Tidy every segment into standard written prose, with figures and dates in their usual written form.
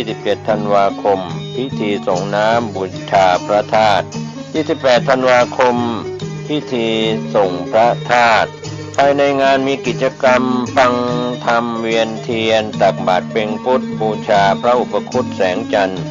27 ธันวาคมพิธีส่งน้ำบูชาพระธาตุ28 ธันวาคมพิธีส่งพระธาตุภายในงานมีกิจกรรมฟังธรรมเวียนเทียนตักบาตรเป็งพุทธบูชาพระอุปคุตแสงจันทร์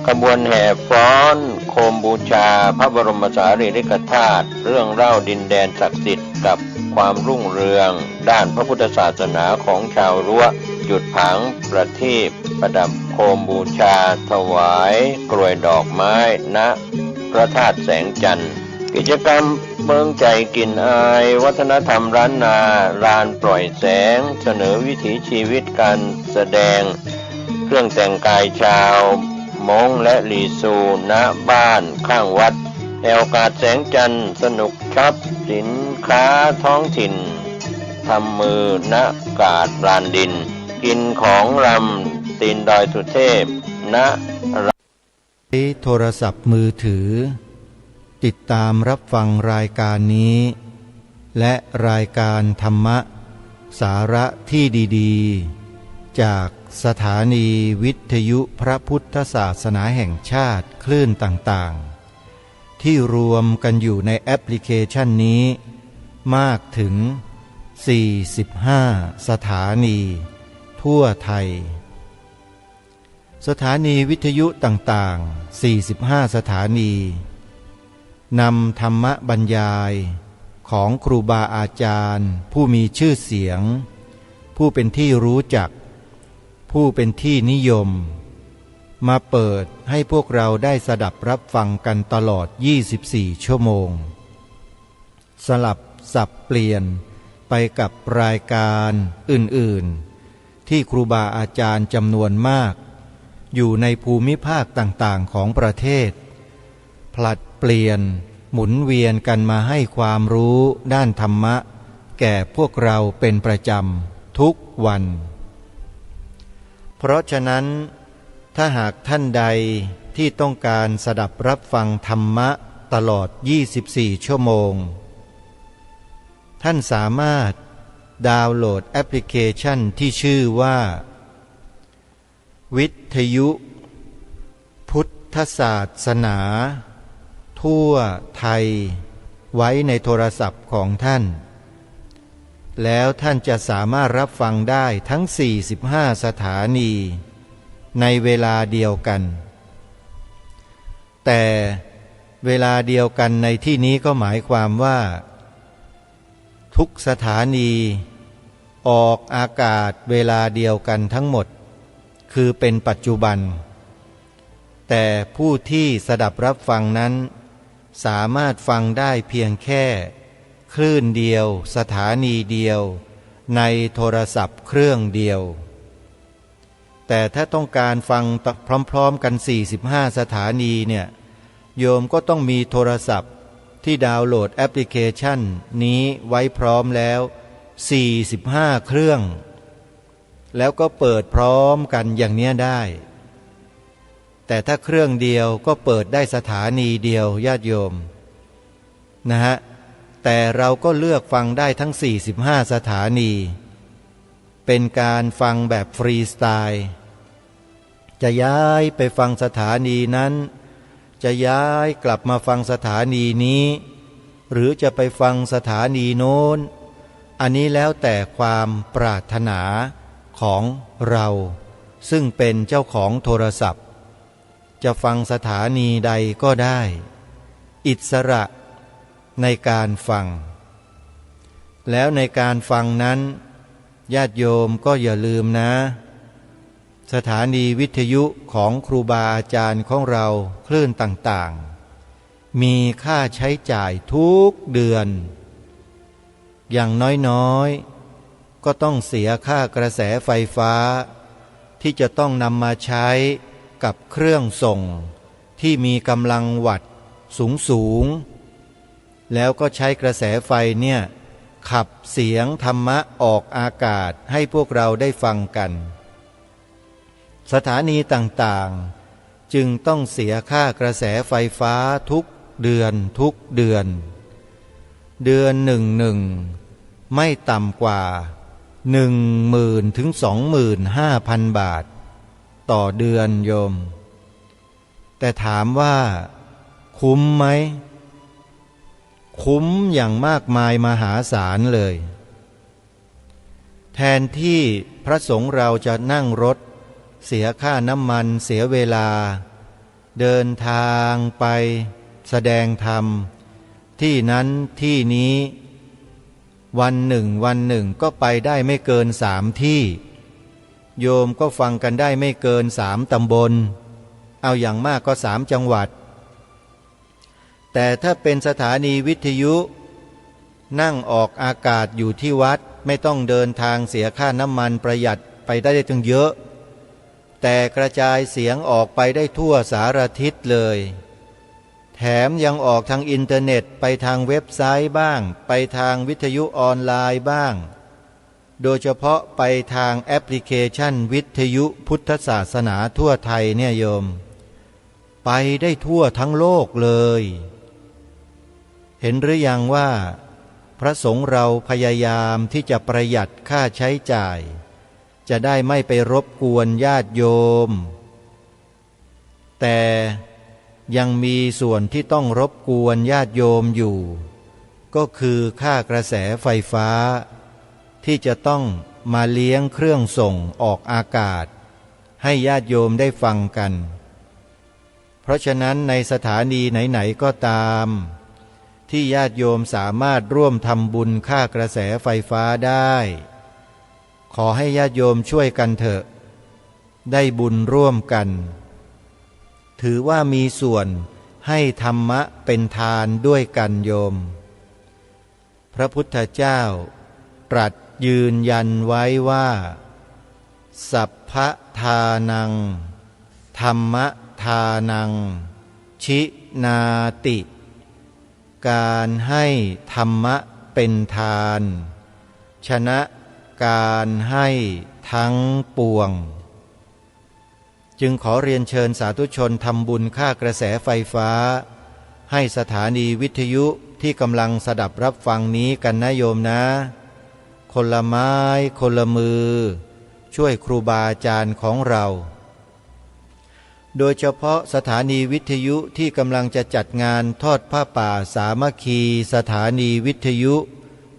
ขบวนแห่ฟ้อนโคมบูชาพระบรมสารีริกธาตุเรื่องเล่าดินแดนศักดิ์สิทธิ์กับความรุ่งเรืองด้านพระพุทธศาสนาของชาวรั้วจุดผางประทีปประดับโคมบูชาถวายกรวยดอกไม้ณพระธาตุแสงจันทร์กิจกรรมเมืองใจกลิ่นอายวัฒนธรรมล้านนาลานปล่อยแสงเสนอวิถีชีวิตการแสดงเครื่องแต่งกายชาวมงและลีซูณบ้านข้างวัดแอวกาศแสงจันทร์สนุกช็อปสินค้าท้องถิ่นทำมือณกาดลานดินกินของรำตีนดอยสุเทพณโทรศัพท์มือถือติดตามรับฟังรายการนี้และรายการธรรมะสาระที่ดีๆจากสถานีวิทยุพระพุทธศาสนาแห่งชาติคลื่นต่างๆที่รวมกันอยู่ในแอปพลิเคชันนี้มากถึง45สถานีทั่วไทยสถานีวิทยุต่างๆ45สถานีนำธรรมบรรยายของครูบาอาจารย์ผู้มีชื่อเสียงผู้เป็นที่รู้จักผู้เป็นที่นิยมมาเปิดให้พวกเราได้สดับรับฟังกันตลอด24ชั่วโมงสลับสับเปลี่ยนไปกับรายการอื่นๆที่ครูบาอาจารย์จำนวนมากอยู่ในภูมิภาคต่างๆของประเทศผลัดเปลี่ยนหมุนเวียนกันมาให้ความรู้ด้านธรรมะแก่พวกเราเป็นประจำทุกวันเพราะฉะนั้นถ้าหากท่านใดที่ต้องการสดับรับฟังธรรมะตลอด24ชั่วโมงท่านสามารถดาวน์โหลดแอปพลิเคชันที่ชื่อว่าวิทยุพุทธศาสนาทั่วไทยไว้ในโทรศัพท์ของท่านแล้วท่านจะสามารถรับฟังได้ทั้ง45สถานีในเวลาเดียวกันแต่เวลาเดียวกันในที่นี้ก็หมายความว่าทุกสถานีออกอากาศเวลาเดียวกันทั้งหมดคือเป็นปัจจุบันแต่ผู้ที่สดับรับฟังนั้นสามารถฟังได้เพียงแค่คลื่นเดียวสถานีเดียวในโทรศัพท์เครื่องเดียวแต่ถ้าต้องการฟังพร้อมๆกัน45สถานีเนี่ยโยมก็ต้องมีโทรศัพท์ที่ดาวน์โหลดแอปพลิเคชันนี้ไว้พร้อมแล้ว45เครื่องแล้วก็เปิดพร้อมกันอย่างเนี้ยได้แต่ถ้าเครื่องเดียวก็เปิดได้สถานีเดียวญาติโยมนะฮะแต่เราก็เลือกฟังได้ทั้ง45สถานีเป็นการฟังแบบฟรีสไตล์จะย้ายไปฟังสถานีนั้นจะย้ายกลับมาฟังสถานีนี้หรือจะไปฟังสถานีโน้นอันนี้แล้วแต่ความปรารถนาของเราซึ่งเป็นเจ้าของโทรศัพท์จะฟังสถานีใดก็ได้อิสระในการฟังแล้วในการฟังนั้นญาติโยมก็อย่าลืมนะสถานีวิทยุของครูบาอาจารย์ของเราคลื่นต่างๆมีค่าใช้จ่ายทุกเดือนอย่างน้อยๆก็ต้องเสียค่ากระแสไฟฟ้าที่จะต้องนำมาใช้กับเครื่องส่งที่มีกำลังวัตต์สูงแล้วก็ใช้กระแสไฟเนี่ยขับเสียงธรรมะออกอากาศให้พวกเราได้ฟังกันสถานีต่างๆจึงต้องเสียค่ากระแสไฟฟ้าทุกเดือนเดือนหนึ่งไม่ต่ำกว่า 10,000 ถึง 25,000 บาท ต่อเดือนโยมแต่ถามว่าคุ้มไหมคุ้มอย่างมากมายมหาศาลเลยแทนที่พระสงฆ์เราจะนั่งรถเสียค่าน้ำมันเสียเวลาเดินทางไปแสดงธรรมที่นั้นที่นี้วันหนึ่งก็ไปได้ไม่เกิน3 ที่โยมก็ฟังกันได้ไม่เกิน3 ตำบลเอาอย่างมากก็3 จังหวัดแต่ถ้าเป็นสถานีวิทยุนั่งออกอากาศอยู่ที่วัดไม่ต้องเดินทางเสียค่าน้ำมันประหยัดไปได้ตั้งเยอะแต่กระจายเสียงออกไปได้ทั่วสารทิศเลยแถมยังออกทางอินเทอร์เน็ตไปทางเว็บไซต์บ้างไปทางวิทยุออนไลน์บ้างโดยเฉพาะไปทางแอปพลิเคชันวิทยุพุทธศาสนาทั่วไทยเนี่ยโยมไปได้ทั่วทั้งโลกเลยเห็นหรือยังว่าพระสงฆ์เราพยายามที่จะประหยัดค่าใช้จ่ายจะได้ไม่ไปรบกวนญาติโยมแต่ยังมีส่วนที่ต้องรบกวนญาติโยมอยู่ก็คือค่ากระแสไฟฟ้าที่จะต้องมาเลี้ยงเครื่องส่งออกอากาศให้ญาติโยมได้ฟังกันเพราะฉะนั้นในสถานีไหนๆก็ตามที่ญาติโยมสามารถร่วมทำบุญค่ากระแสไฟฟ้าได้ขอให้ญาติโยมช่วยกันเถอะได้บุญร่วมกันถือว่ามีส่วนให้ธรรมะเป็นทานด้วยกันโยมพระพุทธเจ้าตรัสยืนยันไว้ว่าสัพพทานังธรรมทานังชินาติการให้ธรรมะเป็นทานชนะการให้ทั้งปวงจึงขอเรียนเชิญสาธุชนทำบุญค่ากระแสไฟฟ้าให้สถานีวิทยุที่กำลังสดับรับฟังนี้กันนะโยมนะคนละไม้คนละมือช่วยครูบาอาจารย์ของเราโดยเฉพาะสถานีวิทยุที่กำลังจะจัดงานทอดผ้าป่าสามัคคีสถานีวิทยุ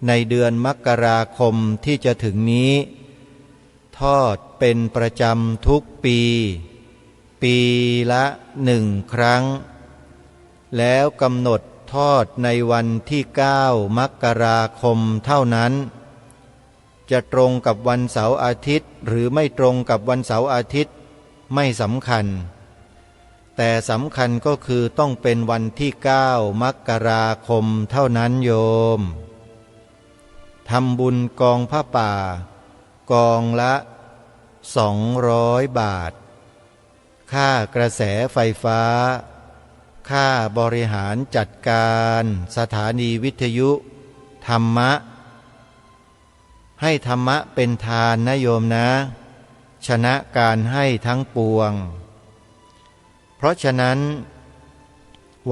ในเดือนมกราคมที่จะถึงนี้ทอดเป็นประจำทุกปีละ1 ครั้งแล้วกำหนดทอดในวันที่9 มกราคมเท่านั้นจะตรงกับวันเสาร์อาทิตย์หรือไม่ตรงกับวันเสาร์อาทิตย์ไม่สำคัญแต่สำคัญก็คือต้องเป็นวันที่9 มกราคมเท่านั้นโยมทำบุญกองผ้าป่ากองละ200 บาทค่ากระแสไฟฟ้าค่าบริหารจัดการสถานีวิทยุธรรมะให้ธรรมะเป็นทานนะโยมนะชนะการให้ทั้งปวงเพราะฉะนั้น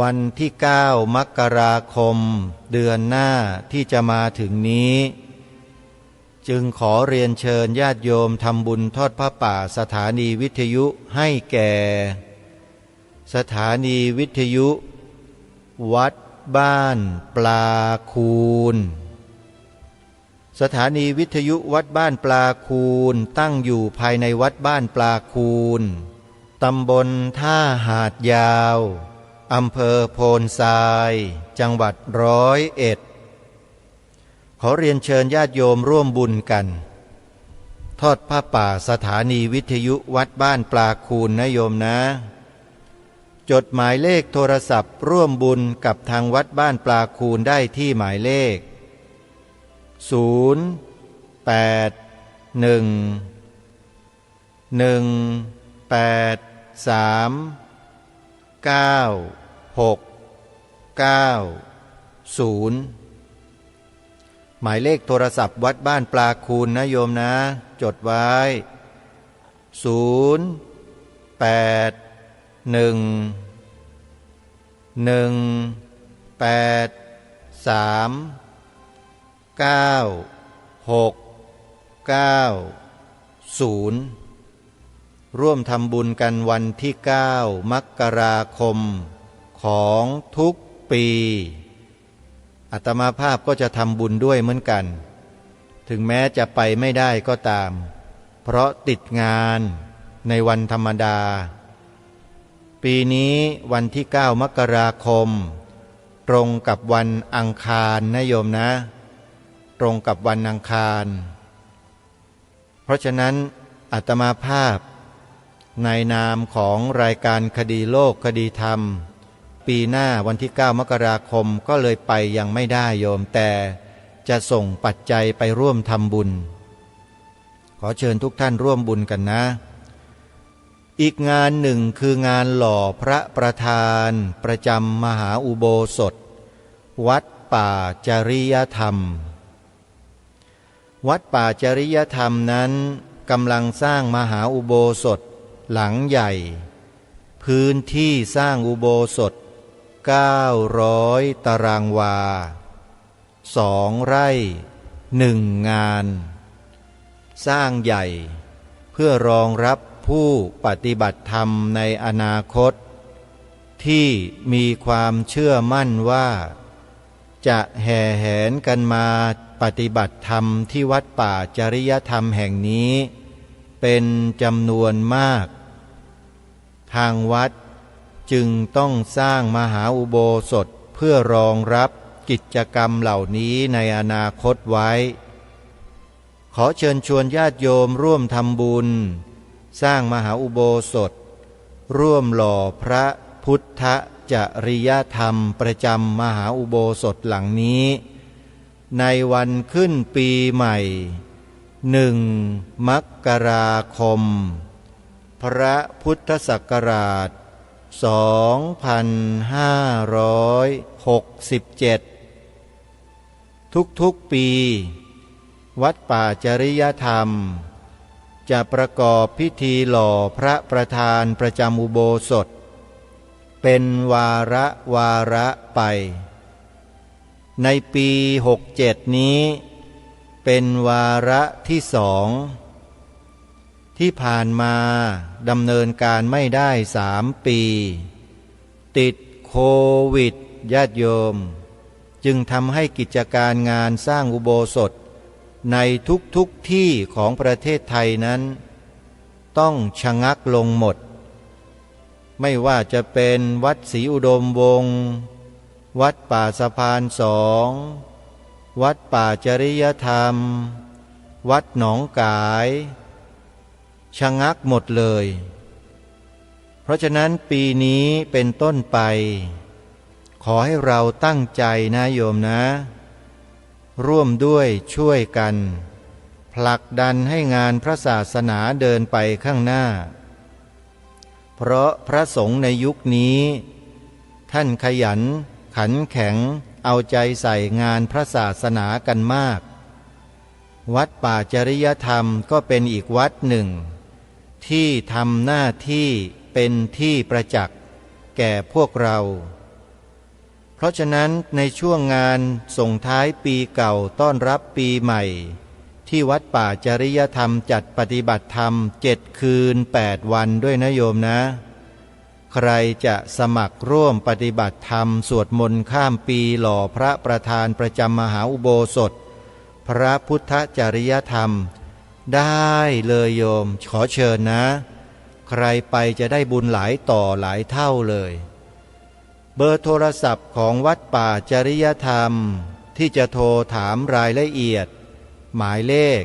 วันที่9 มกราคมเดือนหน้าที่จะมาถึงนี้จึงขอเรียนเชิญญาติโยมทำบุญทอดผ้าป่าสถานีวิทยุให้แก่สถานีวิทยุวัดบ้านปลาคูนสถานีวิทยุวัดบ้านปลาคูนตั้งอยู่ภายในวัดบ้านปลาคูนตำบลท่าหาดยาวอำเภอโพนทรายจังหวัด101ขอเรียนเชิญญาติโยมร่วมบุญกันทอดผ้าป่าสถานีวิทยุวัดบ้านปลาคูนนะโยมนะจดหมายเลขโทรศัพท์ร่วมบุญกับทางวัดบ้านปลาคูนได้ที่หมายเลข0811839690หมายเลขโทรศัพท์วัดบ้านปลาคูนนะโยมนะจดไว้0811839690 ร่วมทำบุญกันวันที่9 มกราคมของทุกปีอาตมาภาพก็จะทำบุญด้วยเหมือนกันถึงแม้จะไปไม่ได้ก็ตามเพราะติดงานในวันธรรมดาปีนี้วันที่9 มกราคมตรงกับวันอังคารนะโยมนะตรงกับวันอังคารเพราะฉะนั้นอาตมาภาพในนามของรายการคดีโลกคดีธรรมปีหน้าวันที่9 มกราคมก็เลยไปยังไม่ได้โยมแต่จะส่งปัจจัยไปร่วมทำบุญขอเชิญทุกท่านร่วมบุญกันนะอีกงานหนึ่งคืองานหล่อพระประธานประจำมหาอุโบสถวัดป่าจริยธรรมวัดป่าจริยธรรมนั้นกำลังสร้างมหาอุโบสถหลังใหญ่พื้นที่สร้างอุโบสถ900 ตารางวา2 ไร่ 1 งานสร้างใหญ่เพื่อรองรับผู้ปฏิบัติธรรมในอนาคตที่มีความเชื่อมั่นว่าจะแห่แหนกันมาปฏิบัติธรรมที่วัดป่าจริยธรรมแห่งนี้เป็นจำนวนมากทางวัดจึงต้องสร้างมหาอุโบสถเพื่อรองรับกิจกรรมเหล่านี้ในอนาคตไว้ขอเชิญชวนญาติโยมร่วมทำบุญสร้างมหาอุโบสถร่วมหล่อพระพุทธจริยธรรมประจำมหาอุโบสถหลังนี้ในวันขึ้นปีใหม่1 มกราคมพระพุทธศักราช2567ทุกปีวัดป่าจริยธรรมจะประกอบพิธีหล่อพระประธานประจำอุโบสถเป็นวาระไปในปี67นี้เป็นวาระที่2ที่ผ่านมาดำเนินการไม่ได้3 ปีติดโควิดญาติโยมจึงทำให้กิจการงานสร้างอุโบสถในทุกที่ของประเทศไทยนั้นต้องชะงักลงหมดไม่ว่าจะเป็นวัดศรีอุดมวงศ์วัดป่าสะพาน2วัดป่าจริยธรรมวัดหนองกายชะงักหมดเลยเพราะฉะนั้นปีนี้เป็นต้นไปขอให้เราตั้งใจนะโยมนะร่วมด้วยช่วยกันผลักดันให้งานพระศาสนาเดินไปข้างหน้าเพราะพระสงฆ์ในยุคนี้ท่านขยันขันแข็งเอาใจใส่งานพระศาสนากันมากวัดป่าจริยธรรมก็เป็นอีกวัดหนึ่งที่ทำหน้าที่เป็นที่ประจักษ์แก่พวกเราเพราะฉะนั้นในช่วงงานส่งท้ายปีเก่าต้อนรับปีใหม่ที่วัดป่าจริยธรรมจัดปฏิบัติธรรม7 คืน 8 วันด้วยนะโยมนะใครจะสมัครร่วมปฏิบัติธรรมสวดมนต์ข้ามปีหล่อพระประธานประจำมหาอุโบสถพระพุทธจริยธรรมได้เลยโยมขอเชิญนะใครไปจะได้บุญหลายต่อหลายเท่าเลยเบอร์โทรศัพท์ของวัดป่าจริยธรรมที่จะโทรถามรายละเอียดหมายเลข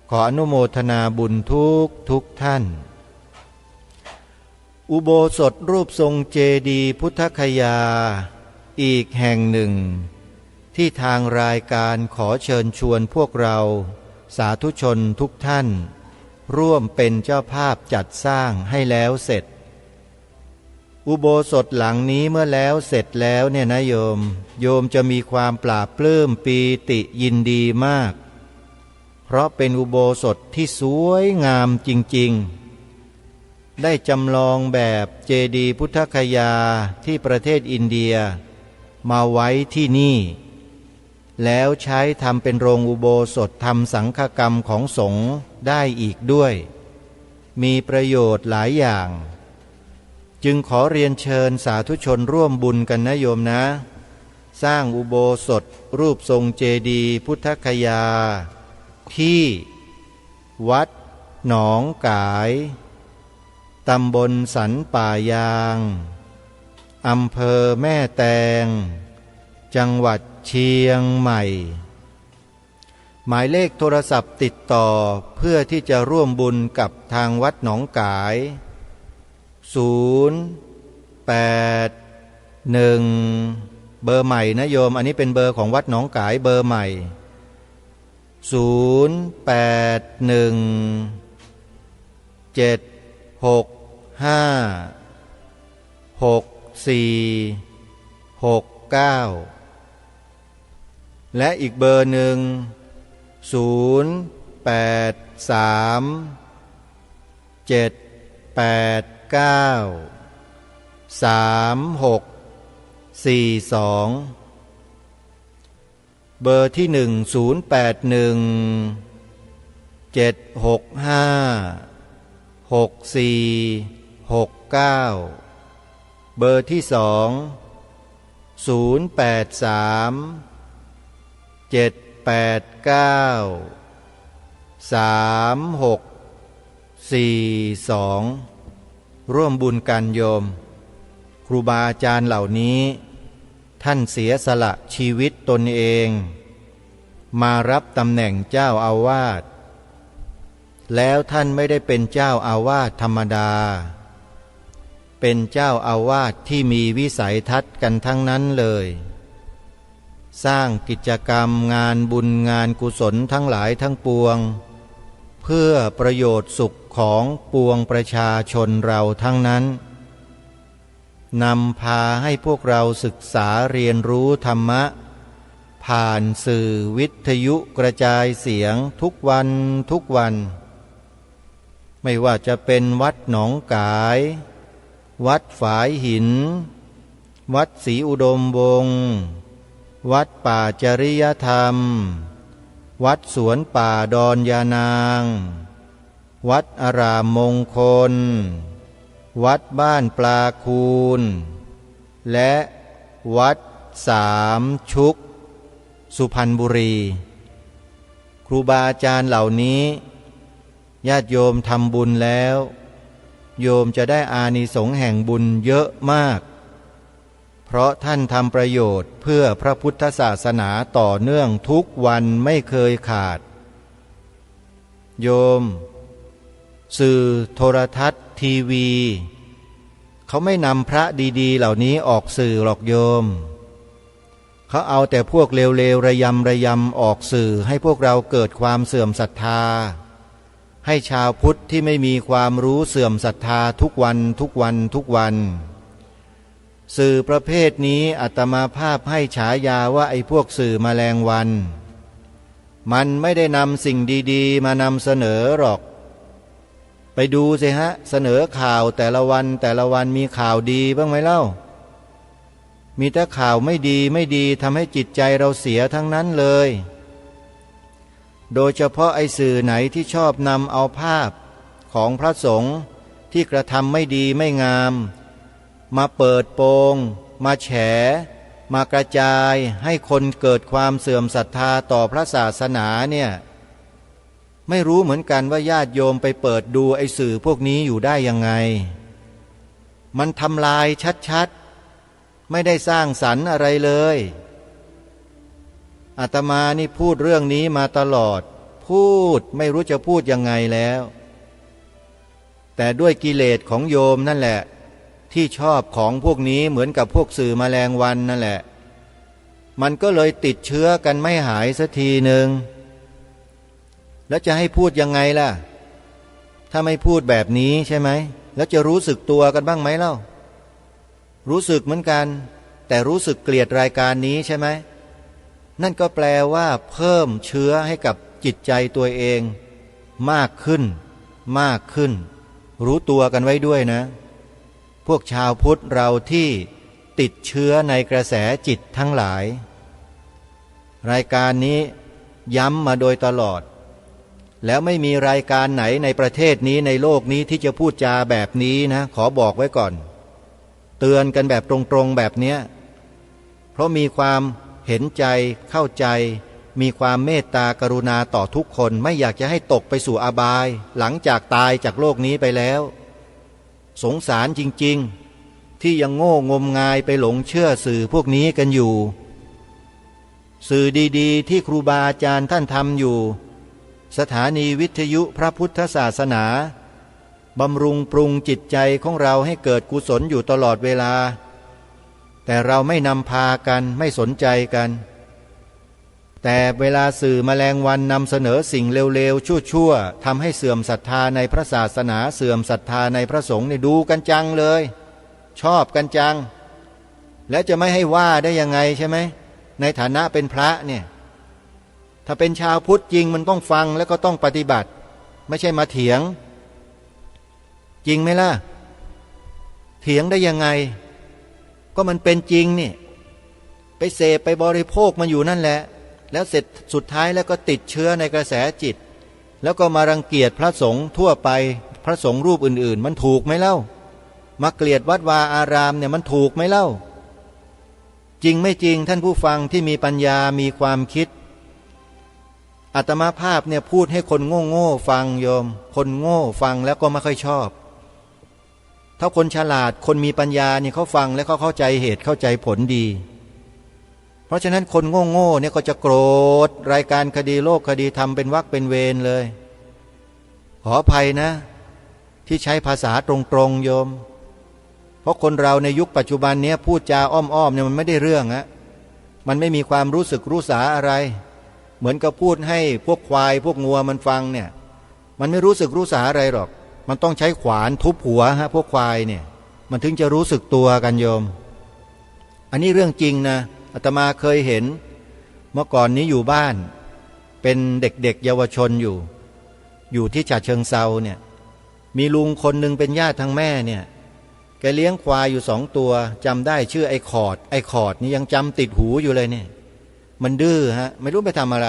ขออนุโมทนาบุญทุกท่านอุโบสถรูปทรงเจดีย์พุทธคยาอีกแห่งหนึ่งที่ทางรายการขอเชิญชวนพวกเราสาธุชนทุกท่านร่วมเป็นเจ้าภาพจัดสร้างให้แล้วเสร็จ อุโบสถหลังนี้เมื่อแล้วเสร็จแล้วเนี่ยนะโยมจะมีความปลาบปลื้มปีติยินดีมากเพราะเป็นอุโบสถที่สวยงามจริงๆได้จำลองแบบเจดีย์พุทธคยาที่ประเทศอินเดียมาไว้ที่นี่แล้วใช้ทำเป็นโรงอุโบสถทำสังฆกรรมของสงฆ์ได้อีกด้วยมีประโยชน์หลายอย่างจึงขอเรียนเชิญสาธุชนร่วมบุญกันนะโยมนะสร้างอุโบสถรูปทรงเจดีย์พุทธคยาที่วัดหนองกายตำบลสันป่ายางอำเภอแม่แตงจังหวัดเชียงใหม่หมายเลขโทรศัพท์ติดต่อเพื่อที่จะร่วมบุญกับทางวัดหนองกาย081เบอร์ใหม่นะโยมอันนี้เป็นเบอร์ของวัดหนองกายเบอร์ใหม่081-765-6469และอีกเบอร์หนึ่ง083-789-3642เบอร์ที่1-081-765-6469เบอร์ที่2-083-789-3642ร่วมบุญกันโยมครูบาอาจารย์เหล่านี้ท่านเสียสละชีวิตตนเองมารับตำแหน่งเจ้าอาวาสแล้วท่านไม่ได้เป็นเจ้าอาวาสธรรมดาเป็นเจ้าอาวาสที่มีวิสัยทัศน์กันทั้งนั้นเลยสร้างกิจกรรมงานบุญงานกุศลทั้งหลายทั้งปวงเพื่อประโยชน์สุขของปวงประชาชนเราทั้งนั้นนำพาให้พวกเราศึกษาเรียนรู้ธรรมะผ่านสื่อวิทยุกระจายเสียงทุกวันไม่ว่าจะเป็นวัดหนองกายวัดฝายหินวัดศรีอุดมวงศ์วัดป่าจริยธรรมวัดสวนป่าดอนยานางวัดอารามมงคลวัดบ้านปลาคูนและวัดสามชุกสุพรรณบุรีครูบาอาจารย์เหล่านี้ญาติโยมทำบุญแล้วโยมจะได้อานิสงส์แห่งบุญเยอะมากเพราะท่านทำประโยชน์เพื่อพระพุทธศาสนาต่อเนื่องทุกวันไม่เคยขาดโยมสื่อโทรทัศน์ทีวีเขาไม่นำพระดีๆเหล่านี้ออกสื่อหรอกโยมเขาเอาแต่พวกเลวๆระยำออกสื่อให้พวกเราเกิดความเสื่อมศรัทธาให้ชาวพุทธที่ไม่มีความรู้เสื่อมศรัทธาทุกวันสื่อประเภทนี้อาตมาภาพให้ฉายาว่าไอ้พวกสื่อแมลงวันมันไม่ได้นำสิ่งดีๆมานำเสนอหรอกไปดูสิฮะเสนอข่าวแต่ละวันมีข่าวดีบ้างไหมเล่ามีแต่ข่าวไม่ดีทำให้จิตใจเราเสียทั้งนั้นเลยโดยเฉพาะไอ้สื่อไหนที่ชอบนำเอาภาพของพระสงฆ์ที่กระทำไม่ดีไม่งามมาเปิดโปงมาแฉมากระจายให้คนเกิดความเสื่อมศรัทธาต่อพระศาสนาเนี่ยไม่รู้เหมือนกันว่าญาติโยมไปเปิดดูไอ้สื่อพวกนี้อยู่ได้ยังไงมันทำลายชัดๆไม่ได้สร้างสรรค์อะไรเลยอาตมานี่พูดเรื่องนี้มาตลอดพูดไม่รู้จะพูดยังไงแล้วแต่ด้วยกิเลสของโยมนั่นแหละที่ชอบของพวกนี้เหมือนกับพวกสื่อแมลงวันนั่นแหละมันก็เลยติดเชื้อกันไม่หายสักทีหนึ่งแล้วจะให้พูดยังไงล่ะถ้าไม่พูดแบบนี้ใช่ไหมแล้วจะรู้สึกตัวกันบ้างไหมเล่า รู้สึกเหมือนกันแต่รู้สึกเกลียดรายการนี้ใช่ไหมนั่นก็แปลว่าเพิ่มเชื้อให้กับจิตใจตัวเองมากขึ้นมากขึ้นรู้ตัวกันไว้ด้วยนะพวกชาวพุทธเราที่ติดเชื้อในกระแสจิตทั้งหลายรายการนี้ย้ำมาโดยตลอดแล้วไม่มีรายการไหนในประเทศนี้ในโลกนี้ที่จะพูดจาแบบนี้นะขอบอกไว้ก่อนเตือนกันแบบตรงๆแบบเนี้ยเพราะมีความเห็นใจเข้าใจมีความเมตตากรุณาต่อทุกคนไม่อยากจะให้ตกไปสู่อบายหลังจากตายจากโลกนี้ไปแล้วสงสารจริงๆที่ยังโง่งมงายไปหลงเชื่อสื่อพวกนี้กันอยู่สื่อดีๆที่ครูบาอาจารย์ท่านทำอยู่สถานีวิทยุพระพุทธศาสนาบำรุงปรุงจิตใจของเราให้เกิดกุศลอยู่ตลอดเวลาแต่เราไม่นำพากันไม่สนใจกันแต่เวลาสื่อแมลงวันนำเสนอสิ่งเลวๆชั่วๆทำให้เสื่อมศรัทธาในพระศาสนาเสื่อมศรัทธาในพระสงฆ์เนี่ยดูกันจังเลยชอบกันจังและจะไม่ให้ว่าได้ยังไงใช่ไหมในฐานะเป็นพระเนี่ยถ้าเป็นชาวพุทธจริงมันต้องฟังแล้วก็ต้องปฏิบัติไม่ใช่มาเถียงจริงไหมล่ะเถียงได้ยังไงก็มันเป็นจริงนี่ไปเสพไปบริโภคมันอยู่นั่นแหละแล้วเสร็จสุดท้ายแล้วก็ติดเชื้อในกระแสจิตแล้วก็มารังเกียจพระสงฆ์ทั่วไปพระสงฆ์รูปอื่นๆมันถูกไหมเล่ามาเกลียดวัดวาอารามเนี่ยมันถูกไหมเล่าจริงไม่จริงท่านผู้ฟังที่มีปัญญามีความคิดอาตมาภาพเนี่ยพูดให้คนโง่ฟังโยมคนโง่ฟังแล้วก็ไม่ค่อยชอบถ้าคนฉลาดคนมีปัญญาเนี่ยเขาฟังแล้วเขาเข้าใจเหตุเข้าใจผลดีเพราะฉะนั้นคนโง่เนี่ยก็จะโกรธรายการคดีโลกคดีธรรมเป็นวรรคเป็นเวรเลยขออภัยนะที่ใช้ภาษาตรงๆโยมเพราะคนเราในยุคปัจจุบันนี้พูดจาอ้อมๆเนี่ยมันไม่ได้เรื่องอะมันไม่มีความรู้สึกรู้สาอะไรเหมือนกับพูดให้พวกควายพวกงัวมันฟังเนี่ยมันไม่รู้สึกรู้สาอะไรหรอกมันต้องใช้ขวานทุบหัวฮะพวกควายเนี่ยมันถึงจะรู้สึกตัวกันโยมอันนี้เรื่องจริงนะอาตมาเคยเห็นเมื่อก่อนนี้อยู่บ้านเป็นเด็กๆเยาวชนอยู่ที่ฉะเชิงเซาเนี่ยมีลุงคนหนึ่งเป็นญาติทางแม่เนี่ยแกเลี้ยงควายอยู่2 ตัวจำได้ชื่อไอ้ขอดนี่ยังจำติดหูอยู่เลยเนี่ยมันดื้อฮะไม่รู้ไปทำอะไร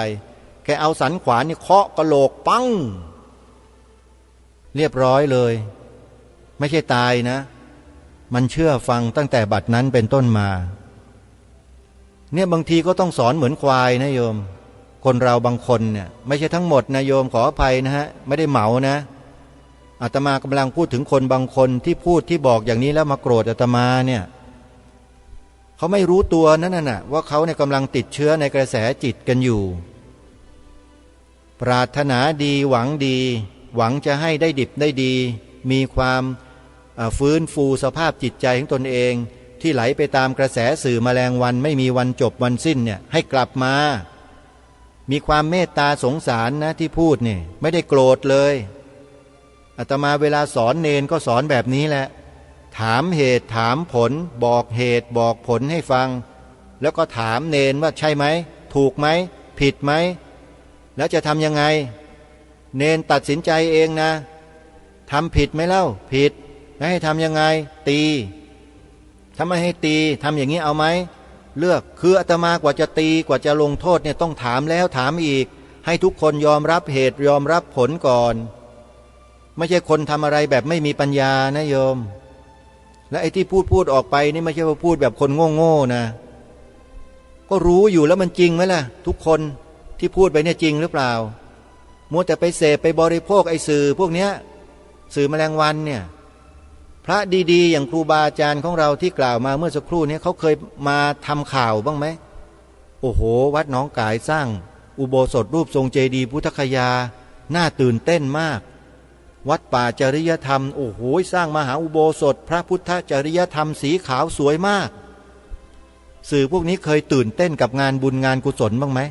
แกเอาสันขวานนี่เคาะกะโหลกปังเรียบร้อยเลยไม่ใช่ตายนะมันเชื่อฟังตั้งแต่บัดนั้นเป็นต้นมาเนี่ยบางทีก็ต้องสอนเหมือนควายนะโยมคนเราบางคนเนี่ยไม่ใช่ทั้งหมดนะโยมขออภัยนะฮะไม่ได้เหมานะอาตมากำลังพูดถึงคนบางคนที่พูดที่บอกอย่างนี้แล้วมาโกรธอาตมาเนี่ยเขาไม่รู้ตัวนั่นน่ะว่าเขาเนี่ยกำลังติดเชื้อในกระแสจิตกันอยู่ปรารถนาดีหวังดีหวังจะให้ได้ดิบได้ดีมีความฟื้นฟูสภาพจิตใจของตนเองที่ไหลไปตามกระแสสื่อแมลงวันไม่มีวันจบวันสิ้นเนี่ยให้กลับมามีความเมตตาสงสารนะที่พูดเนี่ยไม่ได้โกรธเลยอาตมาเวลาสอนเนนก็สอนแบบนี้แหละถามเหตุถามผลบอกเหตุบอกผลให้ฟังแล้วก็ถามเนนว่าใช่ไหมถูกไหมผิดไหมแล้วจะทำยังไงเนนตัดสินใจเองนะทำผิดไหมเล่าผิดแล้วให้ทำยังไงตีถ้าไม่ให้ตีทำอย่างนี้เอาไหมเลือกคืออาตมากว่าจะตีกว่าจะลงโทษเนี่ยต้องถามแล้วถามอีกให้ทุกคนยอมรับเหตุยอมรับผลก่อนไม่ใช่คนทำอะไรแบบไม่มีปัญญานะโยมและไอ้ที่พูดออกไปนี่ไม่ใช่ว่าพูดแบบคนโง่ๆนะก็รู้อยู่แล้วมันจริงไหมล่ะทุกคนที่พูดไปเนี่ยจริงหรือเปล่ามัวแต่ไปเสพไปบริโภคไอ้สื่อพวกเนี้ยสื่อแมลงวันเนี่ยพระดีๆอย่างครูบาอาจารย์ของเราที่กล่าวมาเมื่อสักครู่นี้เขาเคยมาทำข่าวบ้างไหมโอ้โหวัดหนองกายสร้างอุโบสถรูปทรงเจดีย์พุทธคยาน่าตื่นเต้นมากวัดป่าจริยธรรมโอ้โหสร้างมหาอุโบสถพระพุทธจริยธรรมสีขาวสวยมากสื่อพวกนี้เคยตื่นเต้นกับงานบุญงานกุศลบ้างไหม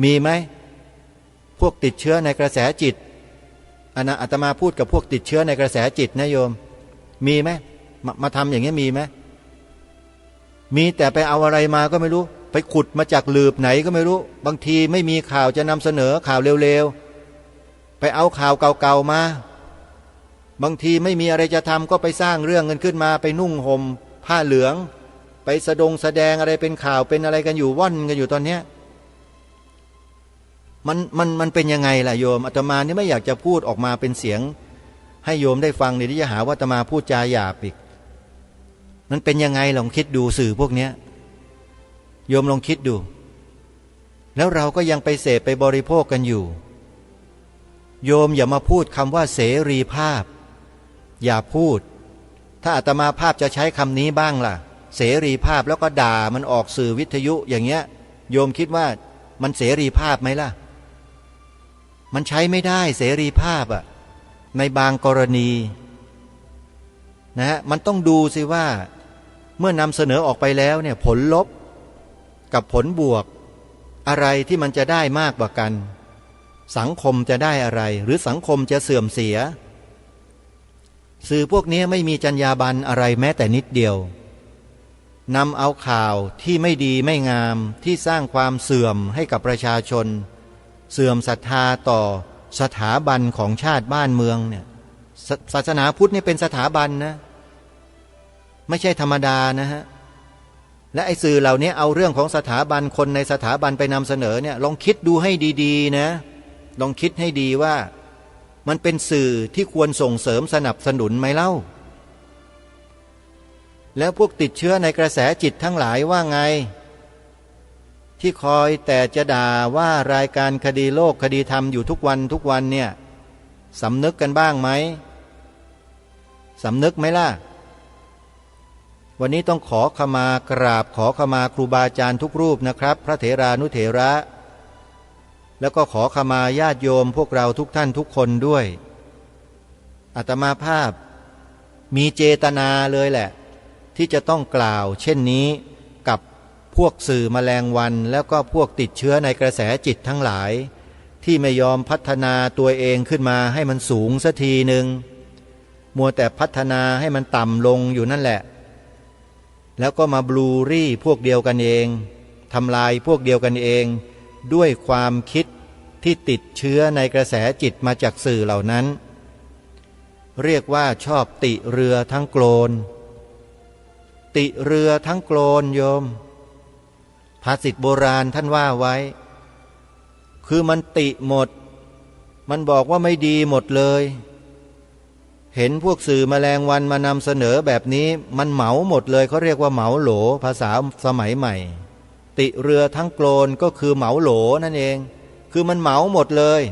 มีไหมพวกติดเชื้อในกระแสจิตอาตมาพูดกับพวกติดเชื้อในกระแสจิตนะโยมมีไหม มาทำอย่างนี้มีไหมมีแต่ไปเอาอะไรมาก็ไม่รู้ไปขุดมาจากหลืบไหนก็ไม่รู้บางทีไม่มีข่าวจะนำเสนอข่าวเร็วๆไปเอาข่าวเก่าๆมาบางทีไม่มีอะไรจะทำก็ไปสร้างเรื่องกันขึ้นมาไปนุ่งห่มผ้าเหลืองไปแสดงอะไรเป็นข่าวเป็นอะไรกันอยู่ว่อนกันอยู่ตอนเนี้ยมันเป็นยังไงล่ะโยมอาตมานี่ไม่อยากจะพูดออกมาเป็นเสียงให้โยมได้ฟังเดี๋ยวจะหาว่าอาตมาพูดจาหยาบอีกมันเป็นยังไงลองคิดดูสื่อพวกเนี้ยโยมลองคิดดูแล้วเราก็ยังไปเสพไปบริโภคกันอยู่โยมอย่ามาพูดคำว่าเสรีภาพอย่าพูดถ้าอาตมาภาพจะใช้คำนี้บ้างล่ะเสรีภาพแล้วก็ด่ามันออกสื่อวิทยุอย่างเงี้ยโยมคิดว่ามันเสรีภาพไหมล่ะมันใช้ไม่ได้เสรีภาพอ่ะในบางกรณีนะฮะมันต้องดูสิว่าเมื่อนำเสนอออกไปแล้วเนี่ยผลลบกับผลบวกอะไรที่มันจะได้มากกว่ากันสังคมจะได้อะไรหรือสังคมจะเสื่อมเสียสื่อพวกนี้ไม่มีจรรยาบรรณอะไรแม้แต่นิดเดียวนำเอาข่าวที่ไม่ดีไม่งามที่สร้างความเสื่อมให้กับประชาชนเสื่อมศรัทธาต่อสถาบันของชาติบ้านเมืองเนี่ยศาสนาพุทธนี่เป็นสถาบันนะไม่ใช่ธรรมดานะฮะและไอ้สื่อเหล่านี้เอาเรื่องของสถาบันคนในสถาบันไปนำเสนอเนี่ยลองคิดดูให้ดีๆนะลองคิดให้ดีว่ามันเป็นสื่อที่ควรส่งเสริมสนับสนุนไหมเล่าแล้วพวกติดเชื้อในกระแสจิตทั้งหลายว่าไงที่คอยแต่จะด่าว่ารายการคดีโลกคดีธรรมอยู่ทุกวันเนี่ยสำนึกกันบ้างไหมสำนึกไหมล่ะวันนี้ต้องขอขมากราบขอขมาครูบาอาจารย์ทุกรูปนะครับพระเถรานุเถระแล้วก็ขอขมาญาติโยมพวกเราทุกท่านทุกคนด้วยอาตมาภาพมีเจตนาเลยแหละที่จะต้องกล่าวเช่นนี้กับพวกสื่อแมลงวันแล้วก็พวกติดเชื้อในกระแสจิตทั้งหลายที่ไม่ยอมพัฒนาตัวเองขึ้นมาให้มันสูงสักทีหนึ่งมัวแต่พัฒนาให้มันต่ำลงอยู่นั่นแหละแล้วก็มาบลูรี่พวกเดียวกันเองทำลายพวกเดียวกันเองด้วยความคิดที่ติดเชื้อในกระแสจิตมาจากสื่อเหล่านั้นเรียกว่าชอบติเรือทั้งโกลนติเรือทั้งโกลนโยมภาษิตโบราณท่านว่าไว้คือมันติหมดมันบอกว่าไม่ดีหมดเลยเห็นพวกสื่อแมลงวันมานำเสนอแบบนี้มันเหมาหมดเลยเขาเรียกว่าเหมาโหลภาษาสมัยใหม่ติเรือทั้งโกลนก็คือเหมาโหลนั่นเองคือมันเหมาหมดเลย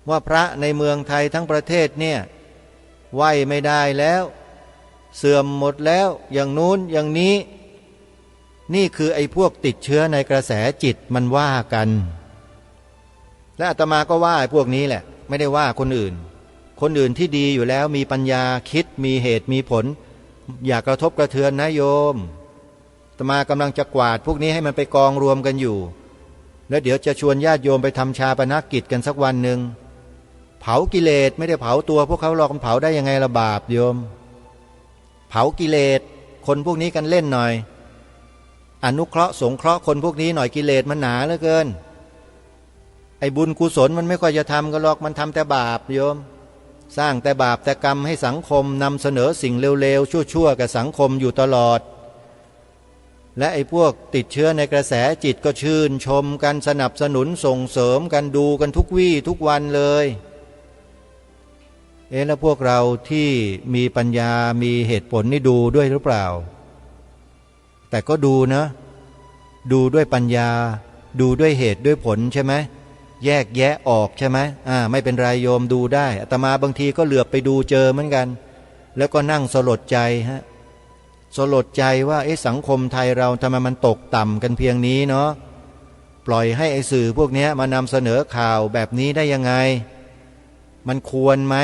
ว่าพระในเมืองไทยทั้งประเทศเนี่ยไหวไม่ได้แล้วเสื่อมหมดแล้วอย่างนู้นอย่างนี้นี่คือไอ้พวกติดเชื้อในกระแสจิตมันว่ากันและอาตมาก็ว่าไอ้พวกนี้แหละไม่ได้ว่าคนอื่นที่ดีอยู่แล้วมีปัญญาคิดมีเหตุมีผลอย่ากระทบกระเทือนนะโยมอาตมากำลังจะกวาดพวกนี้ให้มันไปกองรวมกันอยู่แล้วเดี๋ยวจะชวนญาติโยมไปทำชาปนกิจกันสักวันหนึ่งเผากิเลสไม่ได้เผาตัวพวกเขาหรอกเผาได้ยังไงละบาปโยมเผากิเลสคนพวกนี้กันเล่นหน่อยอนุเคราะห์สงเคราะห์คนพวกนี้หน่อยกิเลสมันหนาเหลือเกินไอ้บุญกุศลมันไม่ค่อยจะทำกันหรอกมันทำแต่บาปโยมสร้างแต่บาปแต่กรรมให้สังคมนำเสนอสิ่งเร็วๆชั่วๆกับสังคมอยู่ตลอดและไอ้พวกติดเชื้อในกระแสจิตก็ชื่นชมกันสนับสนุนส่งเสริมกันดูกันทุกวี่ทุกวันเลยแล้วพวกเราที่มีปัญญามีเหตุผลนี่ดูด้วยหรือเปล่าแต่ก็ดูนะดูด้วยปัญญาดูด้วยเหตุด้วยผลใช่ไหมแยกแยะออกใช่ไหมไม่เป็นไรโยมดูได้อาตมาบางทีก็เหลือบไปดูเจอเหมือนกันแล้วก็นั่งสลดใจสลดใจว่าสังคมไทยเราทำไมมันตกต่ำกันเพียงนี้เนาะปล่อยให้ไอ้สื่อพวกนี้มานำเสนอข่าวแบบนี้ได้ยังไงมันควรไหม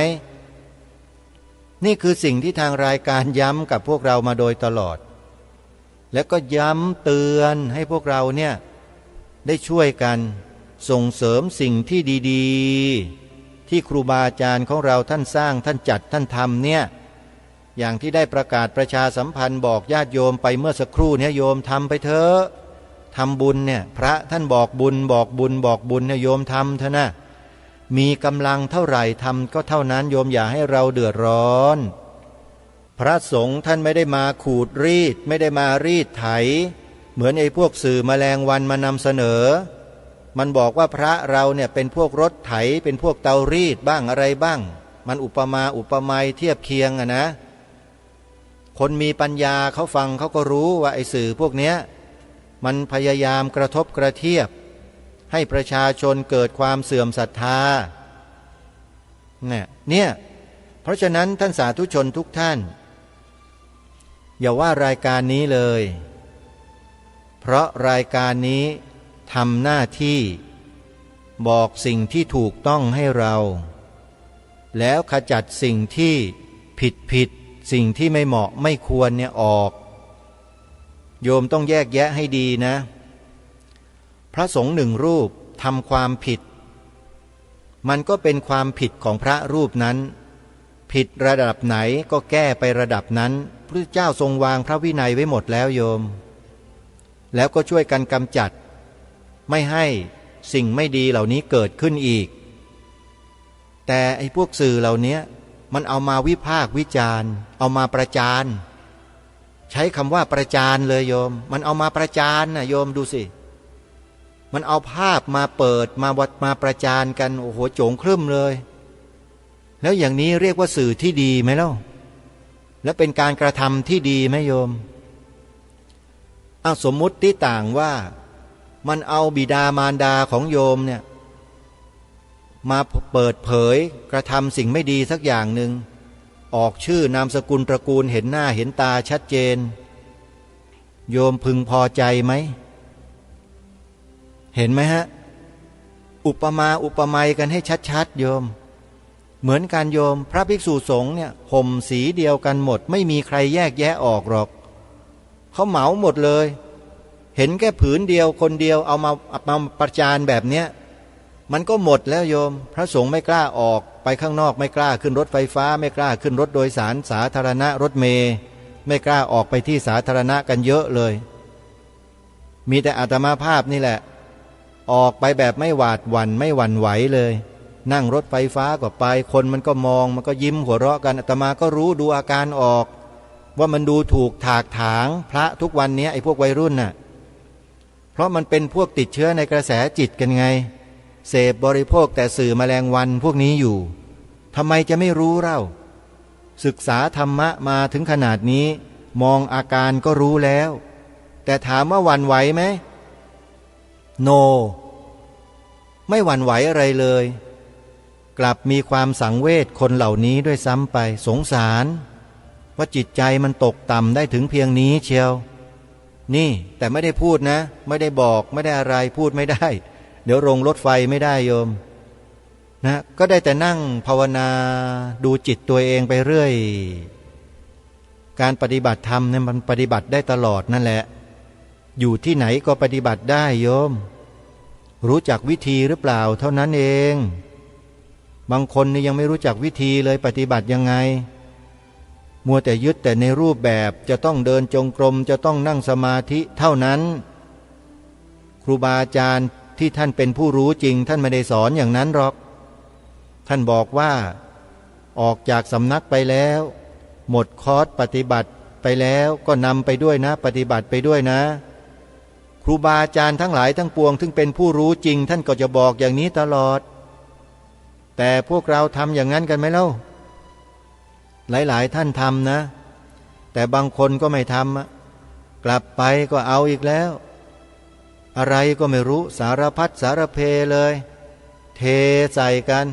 นี่คือสิ่งที่ทางรายการย้ำกับพวกเรามาโดยตลอดแล้วก็ย้ำเตือนให้พวกเราเนี่ยได้ช่วยกันส่งเสริมสิ่งที่ดีๆที่ครูบาอาจารย์ของเราท่านสร้างท่านจัดท่านทำเนี่ย อย่างที่ได้ประกาศประชาสัมพันธ์บอกญาติโยมไปเมื่อสักครู่เนี่ยโยมทำไปเถอะทำบุญเนี่ยพระท่านบอกบุญบอกบุญบอกบุญเนี่ยโยมทำเถอะนะมีกำลังเท่าไหร่ทำก็เท่านั้นโยมอย่าให้เราเดือดร้อนพระสงฆ์ท่านไม่ได้มาขูดรีดไม่ได้มารีดไถเหมือนไอ้พวกสื่อแมลงวันมานำเสนอมันบอกว่าพระเราเนี่ยเป็นพวกรถไถเป็นพวกเตารีดบ้างอะไรบ้างมันอุปมาอุปไมยเทียบเคียงอะนะคนมีปัญญาเขาฟังเขาก็รู้ว่าไอ้สื่อพวกเนี้ยมันพยายามกระทบกระเทียบให้ประชาชนเกิดความเสื่อมศรัทธาเนี่ยเพราะฉะนั้นท่านสาธุชนทุกท่านอย่าว่ารายการนี้เลยเพราะรายการนี้ทำหน้าที่บอกสิ่งที่ถูกต้องให้เราแล้วขจัดสิ่งที่ผิดสิ่งที่ไม่เหมาะไม่ควรเนี่ยออกโยมต้องแยกแยะให้ดีนะพระสงฆ์หนึ่งรูปทำความผิดมันก็เป็นความผิดของพระรูปนั้นผิดระดับไหนก็แก้ไประดับนั้นพระเจ้าทรงวางพระวินัยไว้หมดแล้วโยมแล้วก็ช่วยกันกำจัดไม่ให้สิ่งไม่ดีเหล่านี้เกิดขึ้นอีกแต่ไอ้พวกสื่อเหล่านี้มันเอามาวิพากษ์วิจารณ์เอามาประจานใช้คำว่าประจานเลยโยมมันเอามาประจานนะโยมดูสิมันเอาภาพมาเปิดมาวัดมาประจานกันโอ้โหโจงครึ่มเลยแล้วอย่างนี้เรียกว่าสื่อที่ดีไหมเล่าและเป็นการกระทำที่ดีไหมโยมสมมุติที่ต่างว่ามันเอาบิดามารดาของโยมเนี่ยมาเปิดเผยกระทำสิ่งไม่ดีสักอย่างหนึ่งออกชื่อนามสกุลตระกูลเห็นหน้าเห็นตาชัดเจนโยมพึงพอใจไหมเห็นไหมฮะอุปมาอุปไมยกันให้ชัดๆโยมเหมือนกันโยมพระภิกษุสงฆ์เนี่ยห่มสีเดียวกันหมดไม่มีใครแยกแยะออกหรอกเขาเหมาหมดเลยเห็นแค่ผืนเดียวคนเดียวเอามาประจานแบบเนี้ยมันก็หมดแล้วโยมพระสงฆ์ไม่กล้าออกไปข้างนอกไม่กล้าขึ้นรถไฟฟ้าไม่กล้าขึ้นรถโดยสารสาธารณะรถเมล์ไม่กล้าออกไปที่สาธารณะกันเยอะเลยมีแต่อาตมาภาพนี่แหละออกไปแบบไม่หวาดหวั่นไม่หวั่นไหวเลยนั่งรถไฟฟ้าก็ไปคนมันก็มองมันก็ยิ้มหัวเราะกันอาตมาก็รู้ดูอาการออกว่ามันดูถูกถากถางพระทุกวันนี้ไอ้พวกวัยรุ่นน่ะเพราะมันเป็นพวกติดเชื้อในกระแสจิตกันไงเสพบริโภคแต่สื่อแมลงวันพวกนี้อยู่ทำไมจะไม่รู้เล่าศึกษาธรรมะมาถึงขนาดนี้มองอาการก็รู้แล้วแต่ถามว่าหวั่นไหวไหมโน ไม่หวั่นไหวอะไรเลยกลับมีความสังเวชคนเหล่านี้ด้วยซ้ำไปสงสารว่าจิตใจมันตกต่ำได้ถึงเพียงนี้เชียวนี่แต่ไม่ได้พูดนะไม่ได้บอกไม่ได้อะไรพูดไม่ได้เดี๋ยวลงรถไฟไม่ได้โยมนะก็ได้แต่นั่งภาวนาดูจิตตัวเองไปเรื่อยการปฏิบัติธรรมเนี่ยมันปฏิบัติได้ตลอดนั่นแหละอยู่ที่ไหนก็ปฏิบัติได้โยมรู้จักวิธีหรือเปล่าเท่านั้นเองบางคนนี่ยังไม่รู้จักวิธีเลยปฏิบัติยังไงมัวแต่ยึดแต่ในรูปแบบจะต้องเดินจงกรมจะต้องนั่งสมาธิเท่านั้นครูบาอาจารย์ที่ท่านเป็นผู้รู้จริงท่านไม่ได้สอนอย่างนั้นหรอกท่านบอกว่าออกจากสำนักไปแล้วหมดคอร์สปฏิบัติไปแล้วก็นำไปด้วยนะปฏิบัติไปด้วยนะครูบาอาจารย์ทั้งหลายทั้งปวงถึงเป็นผู้รู้จริงท่านก็จะบอกอย่างนี้ตลอดแต่พวกเราทำอย่างนั้นกันไหมเล่าหลายๆท่านทำนะแต่บางคนก็ไม่ทำกลับไปก็เอาอีกแล้วอะไรก็ไม่รู้สารพัดสารเพเลยเทใส่กัน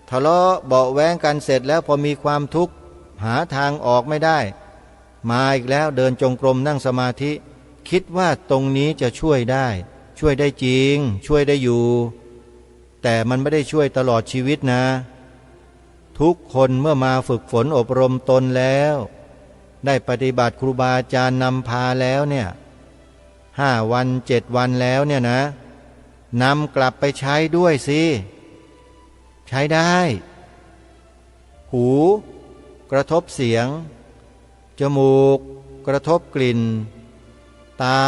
ทะเลาะเบาะแว้งกันเสร็จแล้วพอมีความทุกข์หาทางออกไม่ได้มาอีกแล้วเดินจงกรมนั่งสมาธิคิดว่าตรงนี้จะช่วยได้จริงช่วยได้อยู่แต่มันไม่ได้ช่วยตลอดชีวิตนะทุกคนเมื่อมาฝึกฝนอบรมตนแล้วได้ปฏิบัติครูบาอาจารย์นำพาแล้วเนี่ย5 วัน7 วันแล้วเนี่ยนะนำกลับไปใช้ด้วยสิใช้ได้หูกระทบเสียง จมูกกระทบกลิ่นตา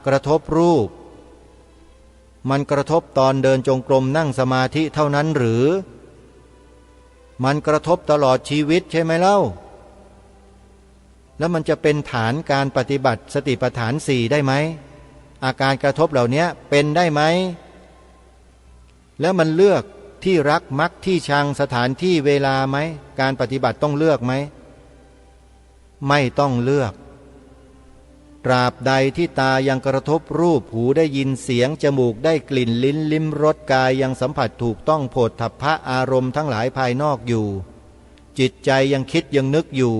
กระทบรูปมันกระทบตอนเดินจงกรมนั่งสมาธิเท่านั้นหรือมันกระทบตลอดชีวิตใช่ไหมเล่าแล้วมันจะเป็นฐานการปฏิบัติสติปัฏฐานสี่ได้ไหมอาการกระทบเหล่านี้เป็นได้ไหมแล้วมันเลือกที่รักมักที่ชังสถานที่เวลาไหมการปฏิบัติต้องเลือกไหมไม่ต้องเลือกตราบใดที่ตายังกระทบรูปหูได้ยินเสียงจมูกได้กลิ่นลิ้นลิ้มรสกายยังสัมผัสถูกต้องโผฏฐัพพะอารมณ์ทั้งหลายภายนอกอยู่จิตใจยังคิดยังนึกอยู่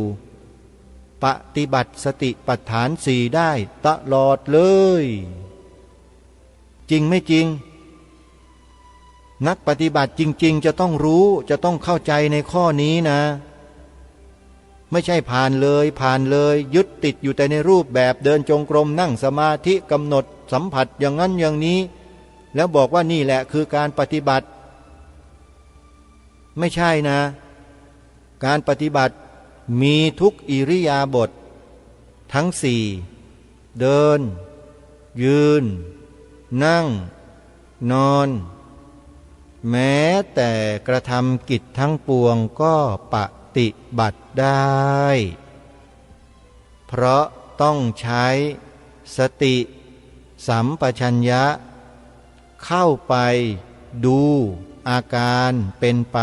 ปฏิบัติสติปัฏฐานสี่ได้ตลอดเลยจริงไม่จริงนักปฏิบัติจริงๆจะต้องรู้จะต้องเข้าใจในข้อนี้นะไม่ใช่ผ่านเลยยึดติดอยู่แต่ในรูปแบบเดินจงกรมนั่งสมาธิกำหนดสัมผัสอย่างนั้นอย่างนี้แล้วบอกว่านี่แหละคือการปฏิบัติไม่ใช่นะการปฏิบัติมีทุกอิริยาบถทั้งสี่เดินยืนนั่งนอนแม้แต่กระทำกิจทั้งปวงก็ปฏิบัติได้เพราะต้องใช้สติสัมปชัญญะเข้าไปดูอาการเป็นไป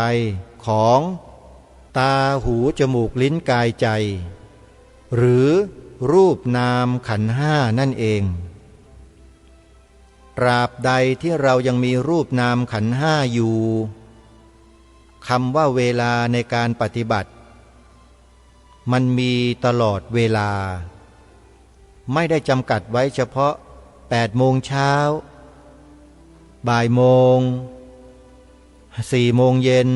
ของตาหูจมูกลิ้นกายใจหรือรูปนามขันธ์ห้านั่นเองตราบใดที่เรายังมีรูปนามขันธ์ห้าอยู่คำว่าเวลาในการปฏิบัติมันมีตลอดเวลาไม่ได้จำกัดไว้เฉพาะ8 โมงเช้าบ่ายโมง4 โมงเย็น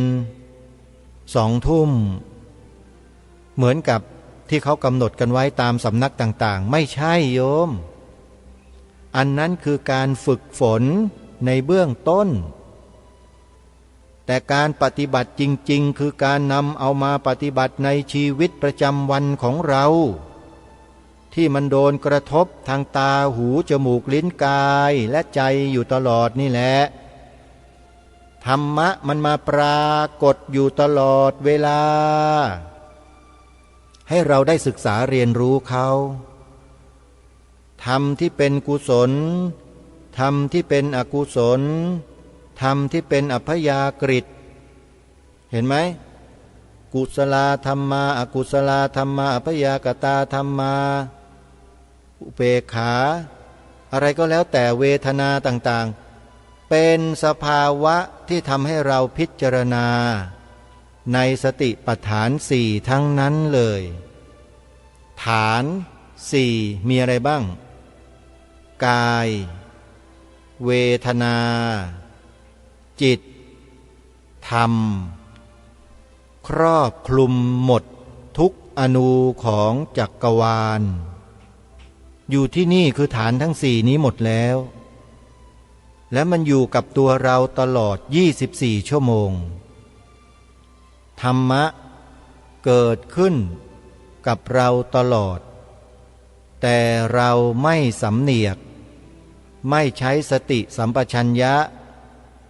2 ทุ่มเหมือนกับที่เขากำหนดกันไว้ตามสำนักต่างๆไม่ใช่โยมอันนั้นคือการฝึกฝนในเบื้องต้นแต่การปฏิบัติจริงๆคือการนำเอามาปฏิบัติในชีวิตประจำวันของเราที่มันโดนกระทบทางตาหูจมูกลิ้นกายและใจอยู่ตลอดนี่แหละธรรมะมันมาปรากฏอยู่ตลอดเวลาให้เราได้ศึกษาเรียนรู้เขาธรรมที่เป็นกุศลธรรมที่เป็นอกุศลธรรมที่เป็นอัพยากฤิตเห็นไหมกุศลธรรมาอกุศลธรรมาอัพยากตาธรรมาอุเบกขาอะไรก็แล้วแต่เวทนาต่างๆเป็นสภาวะที่ทำให้เราพิจารณาในสติปัฏฐานสี่ทั้งนั้นเลยฐานสี่มีอะไรบ้างกายเวทนาจิตธรรมครอบคลุมหมดทุกอนูของจักรวาลอยู่ที่นี่คือฐานทั้งสี่นี้หมดแล้วและมันอยู่กับตัวเราตลอด24 ชั่วโมงธรรมะเกิดขึ้นกับเราตลอดแต่เราไม่สำเนียกไม่ใช้สติสัมปชัญญะ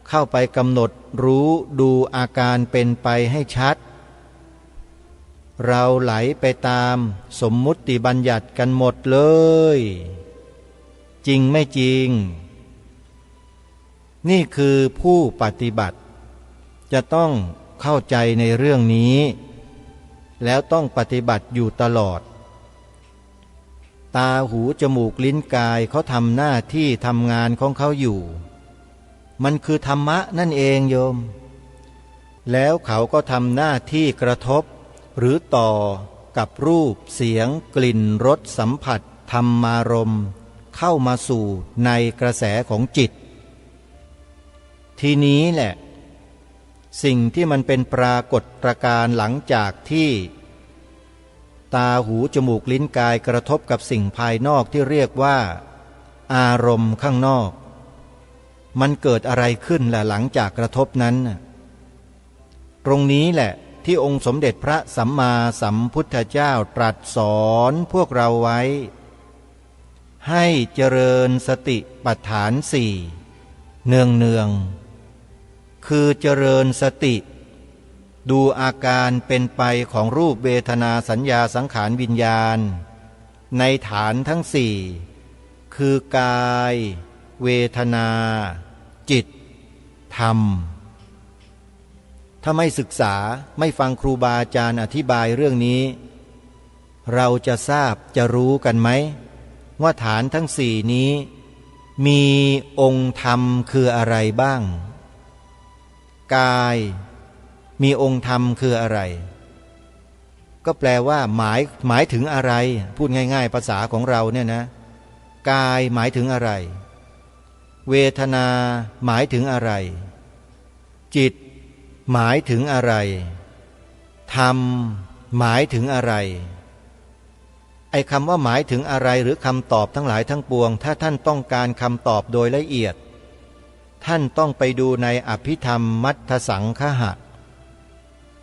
เข้าไปกำหนดรู้ดูอาการเป็นไปให้ชัดเราไหลไปตามสมมุติบัญญัติกันหมดเลยจริงไม่จริงนี่คือผู้ปฏิบัติจะต้องเข้าใจในเรื่องนี้แล้วต้องปฏิบัติอยู่ตลอดตาหูจมูกลิ้นกายเขาทำหน้าที่ทำงานของเขาอยู่มันคือธรรมะนั่นเองโยมแล้วเขาก็ทำหน้าที่กระทบหรือต่อกับรูปเสียงกลิ่นรสสัมผัสธรรมารมณ์เข้ามาสู่ในกระแสของจิตทีนี้แหละสิ่งที่มันเป็นปรากฏการณ์หลังจากที่ตาหูจมูกลิ้นกายกระทบกับสิ่งภายนอกที่เรียกว่าอารมณ์ข้างนอกมันเกิดอะไรขึ้นล่ะหลังจากกระทบนั้นตรงนี้แหละ ที่องค์สมเด็จพระสัมมาสัมพุทธเจ้าตรัสสอนพวกเราไว้ให้เจริญสติปัฏฐานสี่เนืองคือเจริญสติดูอาการเป็นไปของรูปเวทนาสัญญาสังขารวิญญาณในฐานทั้งสี่คือกายเวทนาจิตธรรมถ้าไม่ศึกษาไม่ฟังครูบาอาจารย์อธิบายเรื่องนี้เราจะทราบจะรู้กันไหมว่าฐานทั้งสี่นี้มีองค์ธรรมคืออะไรบ้างกายมีองค์ธรรมคืออะไรก็แปลว่าหมายถึงอะไรพูดง่ายๆภาษาของเราเนี่ยนะกายหมายถึงอะไรเวทนาหมายถึงอะไรจิตหมายถึงอะไรธรรมหมายถึงอะไรไอ้คำว่าหมายถึงอะไรหรือคำตอบทั้งหลายทั้งปวงถ้าท่านต้องการคำตอบโดยละเอียดท่านต้องไปดูในอภิธรรมมัทธสังคหะ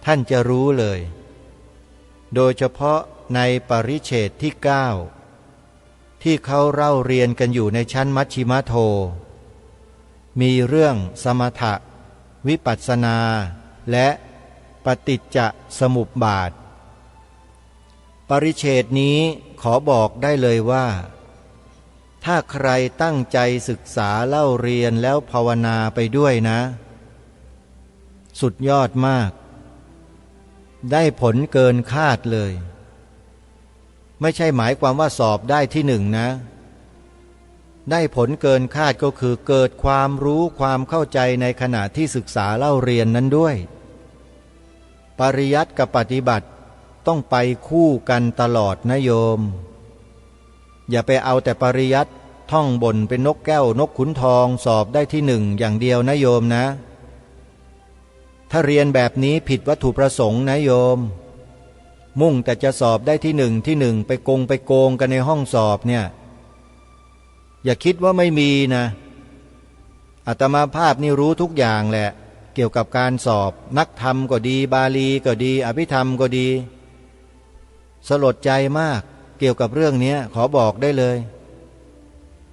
ท่านจะรู้เลยโดยเฉพาะในปริเฉดที่9ที่เขาเล่าเรียนกันอยู่ในชั้นมัชฌิมโทมีเรื่องสมถะวิปัสสนาและปฏิจจสมุปบาทปริเฉดนี้ขอบอกได้เลยว่าถ้าใครตั้งใจศึกษาเล่าเรียนแล้วภาวนาไปด้วยนะสุดยอดมากได้ผลเกินคาดเลยไม่ใช่หมายความว่าสอบได้ที่หนึ่งนะได้ผลเกินคาดก็คือเกิดความรู้ความเข้าใจในขณะที่ศึกษาเล่าเรียนนั้นด้วยปริยัติกับปฏิบัติต้องไปคู่กันตลอดนะโยมอย่าไปเอาแต่ปริยัติท่องบ่นเป็นนกแก้วนกขุนทองสอบได้ที่หนึ่งอย่างเดียวนะโยมนะถ้าเรียนแบบนี้ผิดวัตถุประสงค์นะโยมมุ่งแต่จะสอบได้ที่หนึ่งไปโกงกันในห้องสอบเนี่ยอย่าคิดว่าไม่มีนะอาตมาภาพนี่รู้ทุกอย่างแหละเกี่ยวกับการสอบนักธรรมก็ดีบาลีก็ดีอภิธรรมก็ดีสลดใจมากเกี่ยวกับเรื่องนี้ขอบอกได้เลย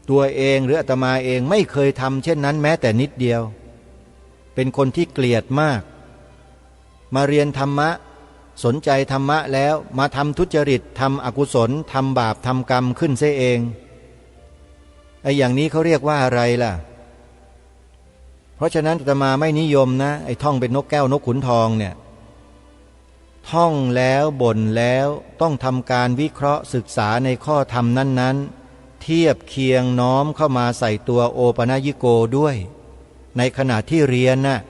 ตัวเองหรืออาตมาเองไม่เคยทำเช่นนั้นแม้แต่นิดเดียวเป็นคนที่เกลียดมากมาเรียนธรรมะสนใจธรรมะแล้วมาทำทุจริตทำอกุศลทำบาปทำกรรมขึ้นเสียเองไอ้อย่างนี้เขาเรียกว่าอะไรล่ะเพราะฉะนั้นอาตมาไม่นิยมนะไอ้ท่องเป็นนกแก้วนกขุนทองเนี่ยท่องแล้วบ่นแล้วต้องทำการวิเคราะห์ศึกษาในข้อธรรมนั้นๆเทียบเคียงน้อมเข้ามาใส่ตัวโอปนญิโกด้วยในขณะที่เรียนน่ะ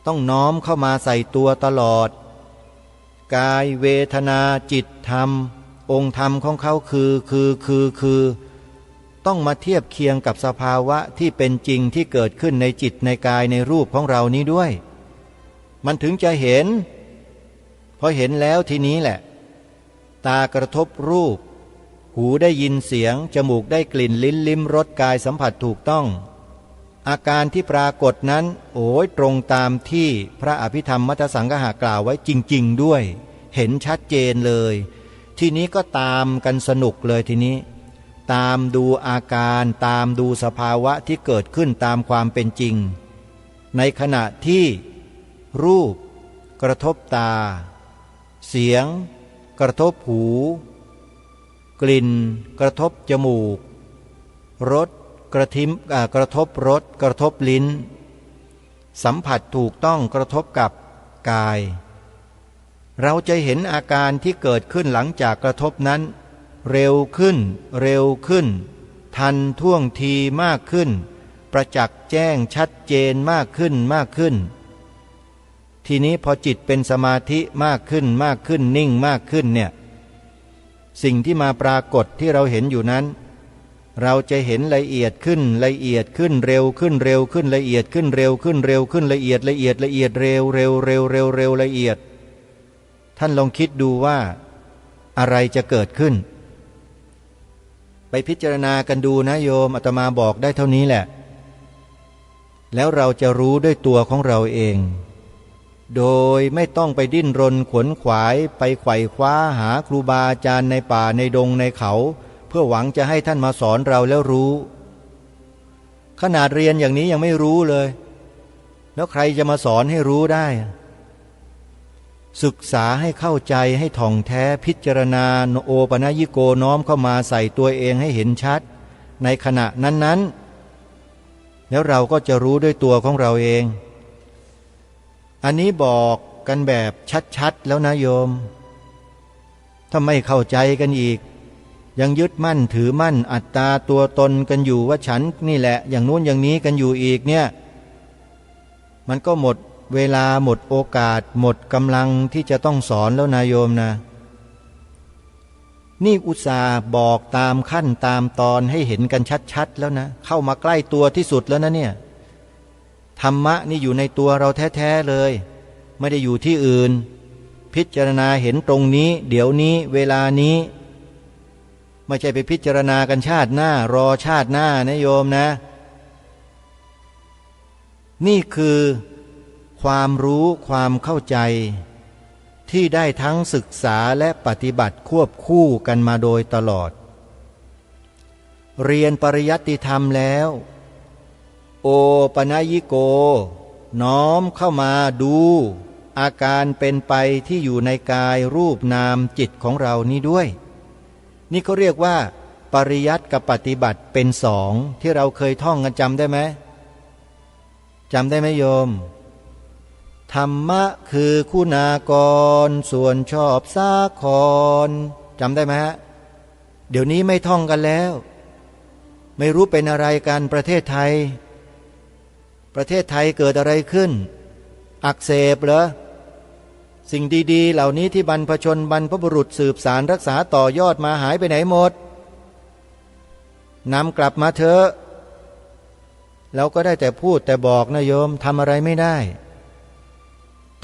ต้องน้อมเข้ามาใส่ตัวตลอดกายเวทนาจิตธรรมองค์ธรรมของเขาคือต้องมาเทียบเคียงกับสภาวะที่เป็นจริงที่เกิดขึ้นในจิตในกายในรูปของเรานี้ด้วยมันถึงจะเห็นพอเห็นแล้วทีนี้แหละตากระทบรูปหูได้ยินเสียงจมูกได้กลิ่นลิ้นลิ้มรสกายสัมผัสถูกต้องอาการที่ปรากฏนั้นโอ้ยตรงตามที่พระอภิธรรมมัทธสังคหะกล่าวไว้จริงๆด้วยเห็นชัดเจนเลยทีนี้ก็ตามกันสนุกเลยทีนี้ตามดูอาการตามดูสภาวะที่เกิดขึ้นตามความเป็นจริงในขณะที่รูปกระทบตาเสียงกระทบหูกลิ่นกระทบจมูกรสกระทบรสกระทบลิ้นสัมผัสถูกต้องกระทบกับกายเราจะเห็นอาการที่เกิดขึ้นหลังจากกระทบนั้นเร็วขึ้นทันท่วงทีมากขึ้นประจักษ์แจ้งชัดเจนมากขึ้นทีนี้พอจิตเป็นสมาธิมากขึ้นนิ่งมากขึ้นเนี่ยสิ่งที่มาปรากฏที่เราเห็นอยู่นั้นเราจะเห็นละเอียดขึ้นเร็วขึ้นละเอียดขึ้นเร็วขึ้นละเอียดเร็วละเอียดท่านลองคิดดูว่าอะไรจะเกิดขึ้นไปพิจารณากันดูนะโยมอาตมาบอกได้เท่านี้แหละแล้วเราจะรู้ด้วยตัวของเราเอง โดยไม่ต้องไปดิ้นรนขวนขวายไปไขว่คว้าหาครูบาอาจารย์ในป่าในดงในเขาเพื่อหวังจะให้ท่านมาสอนเราแล้วรู้ขนาดเรียนอย่างนี้ยังไม่รู้เลยแล้วใครจะมาสอนให้รู้ได้ศึกษาให้เข้าใจให้ท่องแท้พิจารณาโอปนยิโกน้อมเข้ามาใส่ตัวเองให้เห็นชัดในขณะนั้นๆแล้วเราก็จะรู้ด้วยตัวของเราเองอันนี้บอกกันแบบชัดๆแล้วนะโยมถ้าไม่เข้าใจกันอีกยังยึดมั่นถือมั่นอัตตาตัวตนกันอยู่ว่าฉันนี่แหละอย่างนู้นอย่างนี้กันอยู่อีกเนี่ยมันก็หมดเวลาหมดโอกาสหมดกำลังที่จะต้องสอนแล้วนะโยมนะนี่อุตส่าห์บอกตามขั้นตามตอนให้เห็นกันชัดๆแล้วนะเข้ามาใกล้ตัวที่สุดแล้วนะเนี่ยธรรมะนี่อยู่ในตัวเราแท้ๆเลยไม่ได้อยู่ที่อื่นพิจารณาเห็นตรงนี้เดี๋ยวนี้เวลานี้ไม่ใช่ไปพิจารณากันชาติหน้ารอชาติหน้านะโยมนะนี่คือความรู้ความเข้าใจที่ได้ทั้งศึกษาและปฏิบัติควบคู่กันมาโดยตลอดเรียนปริยัติธรรมแล้วโอปนยิโกน้อมเข้ามาดูอาการเป็นไปที่อยู่ในกายรูปนามจิตของเรานี่ด้วยนี่เขาเรียกว่าปริยัติกับปฏิบัติเป็นสองที่เราเคยท่องกันจำได้ไหมจำได้ไหมโยมธรรมะคือคุณากรส่วนชอบสาครจำได้ไหมฮะเดี๋ยวนี้ไม่ท่องกันแล้วไม่รู้เป็นอะไรกันประเทศไทยเกิดอะไรขึ้นอักเสบเหรอสิ่งดีๆเหล่านี้ที่บรรพชนบรรพบุรุษสืบสารรักษาต่อยอดมาหายไปไหนหมดนำกลับมาเถอะเราก็ได้แต่พูดแต่บอกนะโยมทำอะไรไม่ได้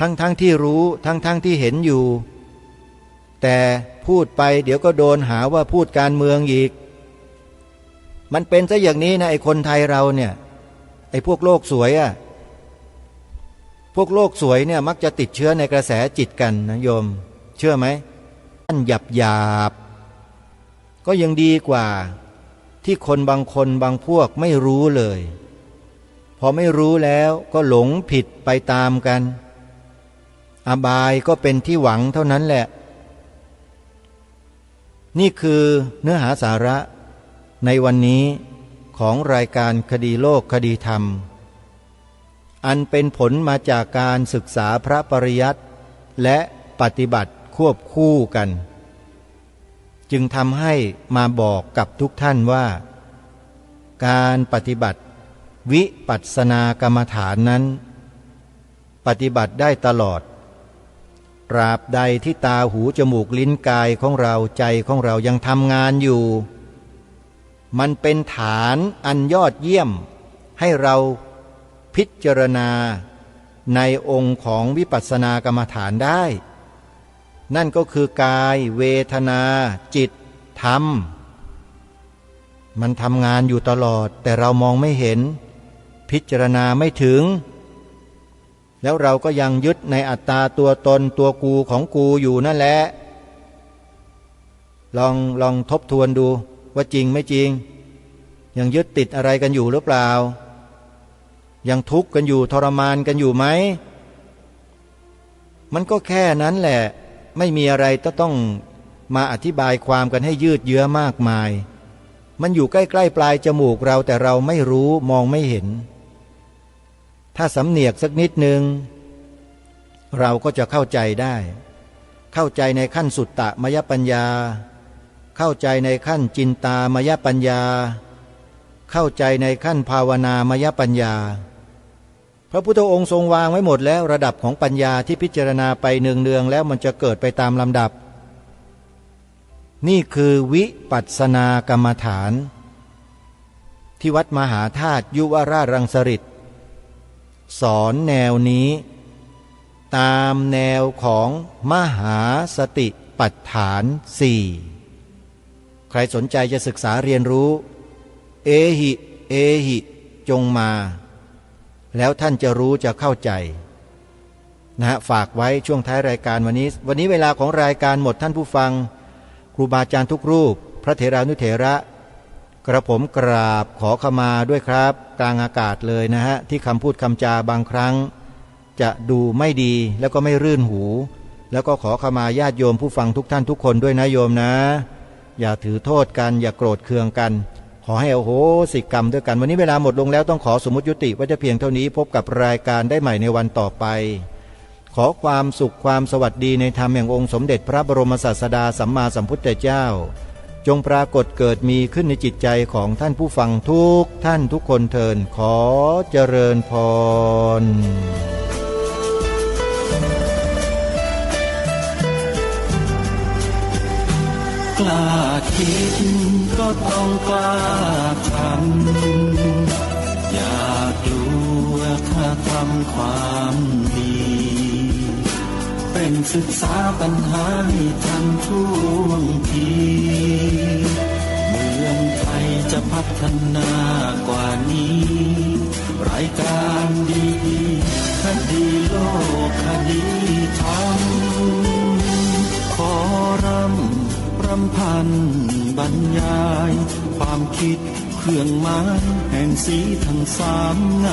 ทั้งที่รู้ทั้งที่เห็นอยู่แต่พูดไปเดี๋ยวก็โดนหาว่าพูดการเมืองอีกมันเป็นซะอย่างนี้นะไอ้คนไทยเราเนี่ยไอ้พวกโลกสวยอ่ะพวกโลกสวยเนี่ยมักจะติดเชื้อในกระแสจิตกันนะโยมเชื่อไหมท่านหยาบก็ยังดีกว่าที่คนบางคนบางพวกไม่รู้เลยพอไม่รู้แล้วก็หลงผิดไปตามกันอบายก็เป็นที่หวังเท่านั้นแหละนี่คือเนื้อหาสาระในวันนี้ของรายการคดีโลกคดีธรรมอันเป็นผลมาจากการศึกษาพระปริยัติและปฏิบัติควบคู่กันจึงทำให้มาบอกกับทุกท่านว่าการปฏิบัติวิปัสสนากรรมฐานนั้นปฏิบัติได้ตลอดตราบใดที่ตาหูจมูกลิ้นกายของเราใจของเรายังทำงานอยู่มันเป็นฐานอันยอดเยี่ยมให้เราพิจารณาในองค์ของวิปัสสนากรรมฐานได้นั่นก็คือกายเวทนาจิตธรรมมันทำงานอยู่ตลอดแต่เรามองไม่เห็นพิจารณาไม่ถึงแล้วเราก็ยังยึดในอัตตาตัวตนตัวกูของกูอยู่นั่นแหละลองทบทวนดูว่าจริงไม่จริงยังยึดติดอะไรกันอยู่หรือเปล่ายังทุกข์กันอยู่ทรมานกันอยู่ไหมมันก็แค่นั้นแหละไม่มีอะไรต้องมาอธิบายความกันให้ยืดเยื้อมากมายมันอยู่ใกล้ๆปลายจมูกเราแต่เราไม่รู้มองไม่เห็นถ้าสำเนียกสักนิดนึงเราก็จะเข้าใจได้เข้าใจในขั้นสุตตมยปัญญาเข้าใจในขั้นจินตามยปัญญาเข้าใจในขั้นภาวนามยปัญญาพระพุทธองค์ทรงวางไว้หมดแล้วระดับของปัญญาที่พิจารณาไปเนืองๆแล้วมันจะเกิดไปตามลำดับนี่คือวิปัสสนากรรมฐานที่วัดมหาธาตุยุวราชรังสฤษฎ์สอนแนวนี้ตามแนวของมหาสติปัฏฐานสี่ใครสนใจจะศึกษาเรียนรู้เอหิจงมาแล้วท่านจะรู้จะเข้าใจ นะฮะฝากไว้ช่วงท้ายรายการวันนี้เวลาของรายการหมดท่านผู้ฟังครูบาอาจารย์ทุกรูปพระเถรานุเถระกระผมกราบขอขมาด้วยครับกลางอากาศเลยนะฮะที่คำพูดคำจาบางครั้งจะดูไม่ดีแล้วก็ไม่รื่นหูแล้วก็ขอขมาญาติโยมผู้ฟังทุกท่านทุกคนด้วยนะโยมนะอย่าถือโทษกันอย่าโกรธเคืองกันขอให้อโหสิกรรมด้วยกันวันนี้เวลาหมดลงแล้วต้องขอสมมุติยุติไว้แต่เพียงเท่านี้พบกับรายการได้ใหม่ในวันต่อไปขอความสุขความสวัสดีในธรรมแห่งองค์สมเด็จพระบรมศาสดาสัมมาสัมพุทธเจ้าจงปรากฏเกิดมีขึ้นในจิตใจของท่านผู้ฟังทุกท่านทุกคนเทินขอเจริญพรกล้าคิดก็ต้องกล้าทำอย่ากลัวถ้าทำความดีเป็นศึกษาปัญหาให้ทันท่วงทีเมืองไทยจะพัฒนากว่านี้รายการดีคดีโลกคดีธรรมขอรำพันบรรยายความคิดเครื่องหมายแห่งสีทั้งสามงาม